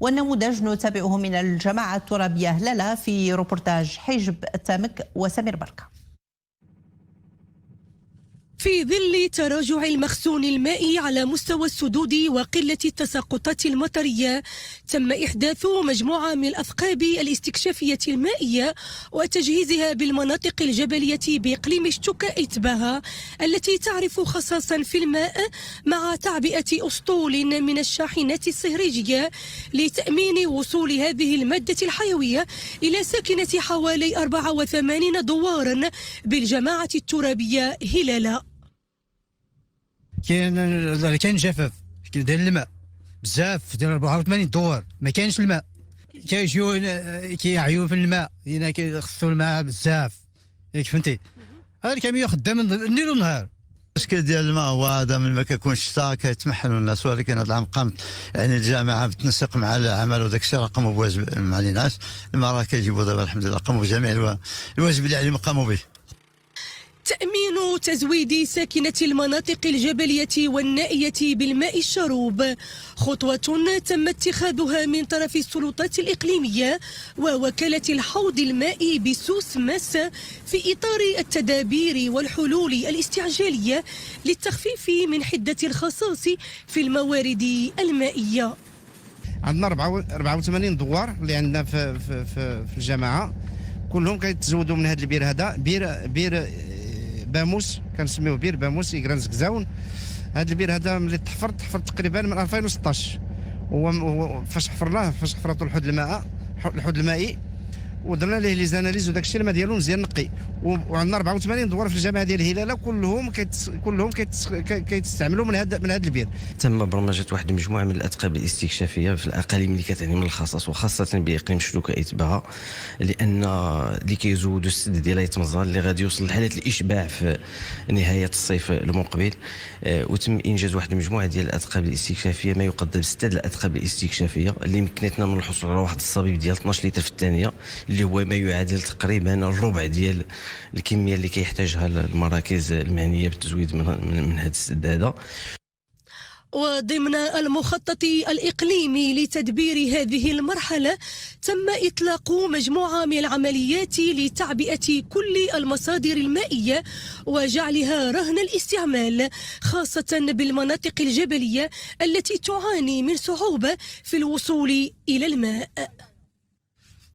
والنموذج نتابعه من الجماعة الترابية هلالة في روبورتاج حجب التامك وسمير بركة. في ظل تراجع المخزون المائي على مستوى السدود وقلة التساقطات المطرية، تم إحداث مجموعة من الأثقاب الاستكشافية المائية وتجهيزها بالمناطق الجبلية بإقليم شتوكا إتباها التي تعرف خصاصا في الماء، مع تعبئة أسطول من الشاحنات الصهريجية لتأمين وصول هذه المادة الحيوية إلى ساكنة حوالي 84 دوارا بالجماعة الترابية هلالة. كاين جفاف ديال الماء بزاف، ديال 84 دوار ما كاينش الماء، كيجيو كيعيو في الماء، هنا كيخصو الماء بزاف، ياك فهمتي. هذا الكاميو خدام الليل والنهار. المشكل ديال الماء هو هذا، من ما كيكونش الشتاء كيتمحلوا الناس، ولكن هذا العام قامت يعني الجامعه بتنسق مع العمل وداك الشيء، راه قاموا بواجب مع الناس. الماء راه كيجيبوا دابا الحمد لله، قاموا بجميع الواجب اللي عليهم قاموا به. تأمين تزويد ساكنة المناطق الجبلية والنائية بالماء الشروب خطوة تم اتخاذها من طرف السلطات الإقليمية ووكالة الحوض المائي بسوس ماسا في إطار التدابير والحلول الاستعجالية للتخفيف من حدة الخصاص في الموارد المائية. عندنا 84 دوار اللي عندنا في الجماعة، كلهم كيتزودوا من هذا البير. هذا بير باموس، كنسميوه بير باموس إكرانز كزاون. هذا البير هذا ملي تحفر تقريبا من 2016، فاش حفرته الحوض المائي ودرنا ليه لي زاناليز وداك الشيء الماء ديالو مزيان نقي. وعندنا 84 دوار في الجامعه ديال هلاله، كلهم كيتستعملوا من هذا البير. تم برمجه واحد المجموعه من الاثقاب الاستكشافيه في الاقاليم اللي كتعني من الخصاص، وخاصه باقليم شتوكا إتباها، لان اللي كيزودوا السد ديال يتمزال اللي غادي يوصل لحاله الاشباع في نهايه الصيف المقبل. وتم انجاز واحد المجموعه ديال الاثقاب الاستكشافيه ما يقدر ب6 الاثقاب الاستكشافيه اللي مكنتنا من الحصول على واحد الصبيب ديال 12 لتر في الثانيه، اللي هو ما يعادل تقريبا الربع ديال الكميه اللي كيحتاجها المراكز المعنيه بالتزويد من هذا السد هذا. وضمن المخطط الإقليمي لتدبير هذه المرحلة، تم إطلاق مجموعة من العمليات لتعبئة كل المصادر المائية وجعلها رهن الاستعمال، خاصة بالمناطق الجبلية التي تعاني من صعوبة في الوصول إلى الماء.